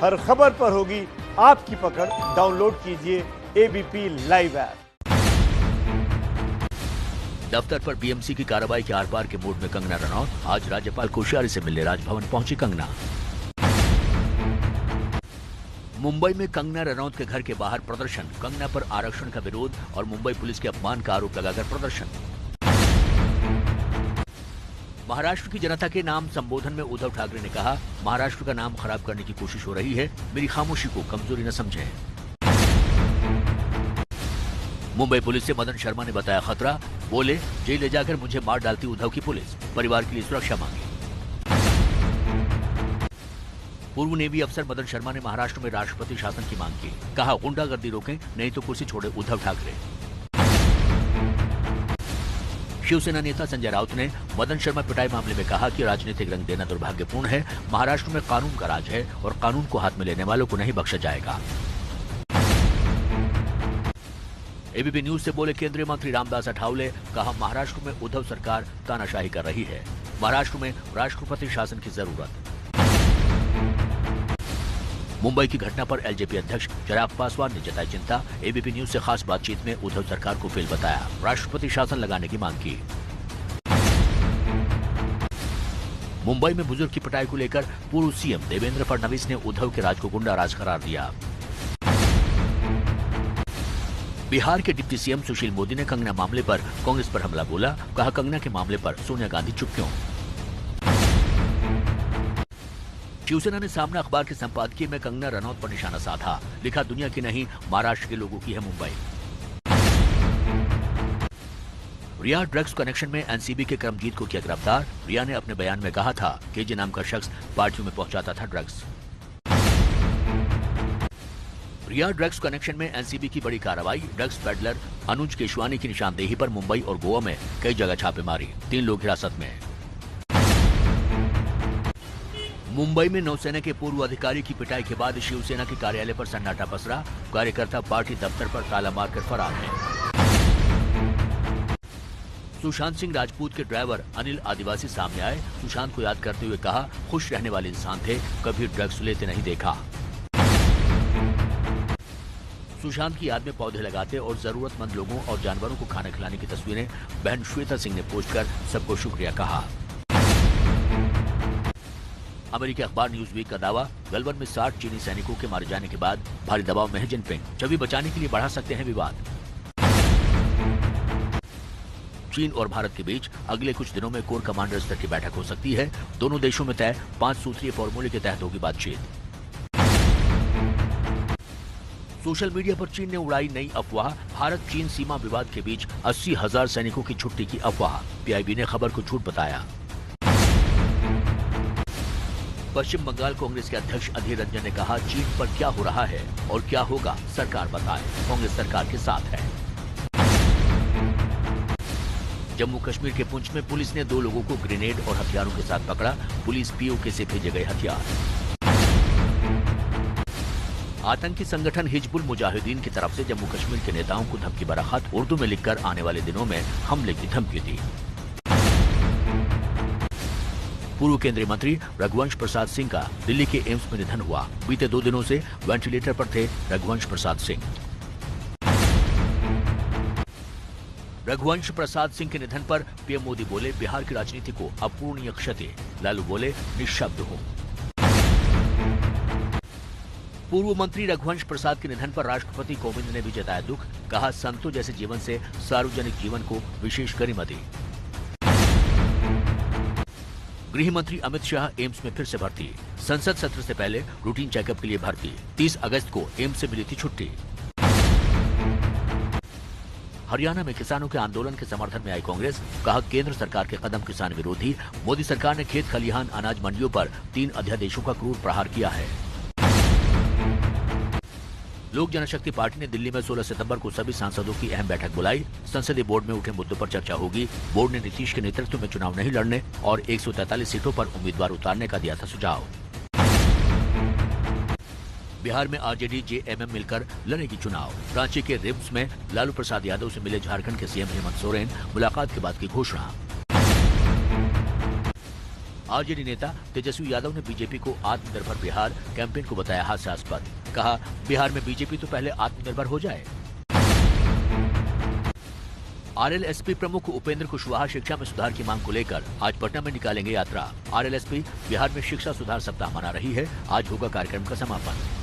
हर खबर पर होगी आपकी पकड़। डाउनलोड कीजिए एबीपी लाइव ऐप। दफ्तर पर बीएमसी की कार्रवाई के आर पार के मूड में कंगना रनौत। आज राज्यपाल कोश्यारी से मिलने राजभवन पहुंची कंगना। मुंबई में कंगना रनौत के घर के बाहर प्रदर्शन। कंगना पर आरक्षण का विरोध और मुंबई पुलिस के अपमान का आरोप लगाकर प्रदर्शन। महाराष्ट्र की जनता के नाम संबोधन में उद्धव ठाकरे ने कहा, महाराष्ट्र का नाम खराब करने की कोशिश हो रही है, मेरी खामोशी को कमजोरी न समझें। मुंबई पुलिस से मदन शर्मा ने बताया खतरा। बोले, जेल ले जाकर मुझे मार डालती उद्धव की पुलिस, परिवार के लिए सुरक्षा मांगी। पूर्व नेवी अफसर मदन शर्मा ने महाराष्ट्र में राष्ट्रपति शासन की मांग की। कहा, गुंडागर्दी रोकें, नहीं तो कुर्सी छोड़े उद्धव ठाकरे। शिवसेना नेता संजय राउत ने मदन शर्मा पिटाई मामले में कहा कि राजनीतिक रंग देना दुर्भाग्यपूर्ण है। महाराष्ट्र में कानून का राज है और कानून को हाथ में लेने वालों को नहीं बख्शा जाएगा। एबीपी न्यूज से बोले केंद्रीय मंत्री रामदास अठावले। कहा, महाराष्ट्र में उद्धव सरकार तानाशाही कर रही है, महाराष्ट्र में राष्ट्रपति शासन की जरूरत। मुंबई की घटना पर एलजेपी अध्यक्ष चिराग पासवान ने जताई चिंता। एबीपी न्यूज से खास बातचीत में उद्धव सरकार को फेल बताया, राष्ट्रपति शासन लगाने की मांग की। मुंबई में बुजुर्ग की पिटाई को लेकर पूर्व सीएम देवेंद्र फडणवीस ने उद्धव के राज को गुंडा राज करार दिया। बिहार के डिप्टी सीएम सुशील मोदी ने कंगना मामले पर कांग्रेस पर हमला बोला। कहा, कंगना के मामले पर सोनिया गांधी चुप क्यों। शिवसेना ने सामना अखबार के संपादकीय में कंगना रनौत पर निशाना साधा। लिखा, दुनिया की नहीं, महाराष्ट्र के लोगों की है मुंबई। रिया ड्रग्स कनेक्शन में एनसीबी के करमजीत को किया गिरफ्तार। रिया ने अपने बयान में कहा था, केजे नाम का शख्स पार्टियों में पहुंचाता था ड्रग्स। रिया ड्रग्स कनेक्शन में एनसीबी की बड़ी कार्रवाई। ड्रग्स पेडलर अनुज केशवानी की निशानदेही पर मुंबई और गोवा में कई जगह छापेमारी। 3 लोग हिरासत में। मुंबई में नौसेना के पूर्व अधिकारी की पिटाई के बाद शिवसेना के कार्यालय पर सन्नाटा पसरा। कार्यकर्ता पार्टी दफ्तर पर ताला मारकर फरार हैं। सुशांत सिंह राजपूत के ड्राइवर अनिल आदिवासी सामने आए। सुशांत को याद करते हुए कहा, खुश रहने वाले इंसान थे, कभी ड्रग्स लेते नहीं देखा। सुशांत की याद में पौधे लगाते और जरूरतमंद लोगों और जानवरों को खाना खिलाने की तस्वीरें बहन श्वेता सिंह ने पोस्ट कर सबको शुक्रिया कहा। अमेरिकी अखबार न्यूज वीक का दावा, गलवान में 60 चीनी सैनिकों के मारे जाने के बाद भारी दबाव में है जिनपिंग। छवि बचाने के लिए बढ़ा सकते हैं विवाद। चीन और भारत के बीच अगले कुछ दिनों में कोर कमांडर स्तर की बैठक हो सकती है। दोनों देशों में तय 5 सूत्रीय फॉर्मूले के तहत होगी बातचीत। सोशल मीडिया पर चीन ने उड़ाई नई अफवाह। भारत चीन सीमा विवाद के बीच 80,000 सैनिकों की छुट्टी की अफवाह। पीआईबी ने खबर को झूठ बताया। पश्चिम बंगाल कांग्रेस के अध्यक्ष अधीर रंजन ने कहा, चीन पर क्या हो रहा है और क्या होगा सरकार बताए, कांग्रेस सरकार के साथ है। जम्मू कश्मीर के पुंछ में पुलिस ने 2 लोगों को ग्रेनेड और हथियारों के साथ पकड़ा। पुलिस पीओके से भेजे गए हथियार। आतंकी संगठन हिजबुल मुजाहिदीन की तरफ से जम्मू कश्मीर के नेताओं को धमकी भरा खत। उर्दू में लिखकर आने वाले दिनों में हमले की धमकी दी। पूर्व केंद्रीय मंत्री रघुवंश प्रसाद सिंह का दिल्ली के एम्स में निधन हुआ। बीते 2 दिनों से वेंटिलेटर पर थे रघुवंश प्रसाद सिंह। रघुवंश प्रसाद सिंह के निधन पर पीएम मोदी बोले, बिहार की राजनीति को अपूरणीय क्षति। लालू बोले, निःशब्द हो। पूर्व मंत्री रघुवंश प्रसाद के निधन पर राष्ट्रपति कोविंद ने भी जताया दुख। कहा, संतों जैसे जीवन से सार्वजनिक जीवन को विशेष गरिमा दी। गृह मंत्री अमित शाह एम्स में फिर से भर्ती। संसद सत्र से पहले रूटीन चेकअप के लिए भर्ती। 30 अगस्त को एम्स से मिली थी छुट्टी। हरियाणा में किसानों के आंदोलन के समर्थन में आई कांग्रेस। कहा, केंद्र सरकार के कदम किसान विरोधी। मोदी सरकार ने खेत खलिहान अनाज मंडियों पर 3 अध्यादेशों का क्रूर प्रहार किया है। लोक जनशक्ति पार्टी ने दिल्ली में 16 सितंबर को सभी सांसदों की अहम बैठक बुलाई। संसदीय बोर्ड में उठे मुद्दों पर चर्चा होगी। बोर्ड ने नीतीश के नेतृत्व में चुनाव नहीं लड़ने और 143 सीटों पर उम्मीदवार उतारने का दिया था सुझाव। बिहार में आरजेडी जेएमएम मिलकर लड़ेगी चुनाव। रांची के रिम्स में लालू प्रसाद यादव से मिले झारखंड के सीएम हेमंत सोरेन। मुलाकात के बाद की घोषणा। आरजेडी नेता तेजस्वी यादव ने बीजेपी को आत्मनिर्भर बिहार कैंपेन को बताया हास्यास्पद। कहा, बिहार में बीजेपी तो पहले आत्मनिर्भर हो जाए। आरएलएसपी प्रमुख उपेंद्र कुशवाहा शिक्षा में सुधार की मांग को लेकर आज पटना में निकालेंगे यात्रा। आरएलएसपी बिहार में शिक्षा सुधार सप्ताह मना रही है। आज होगा कार्यक्रम का समापन।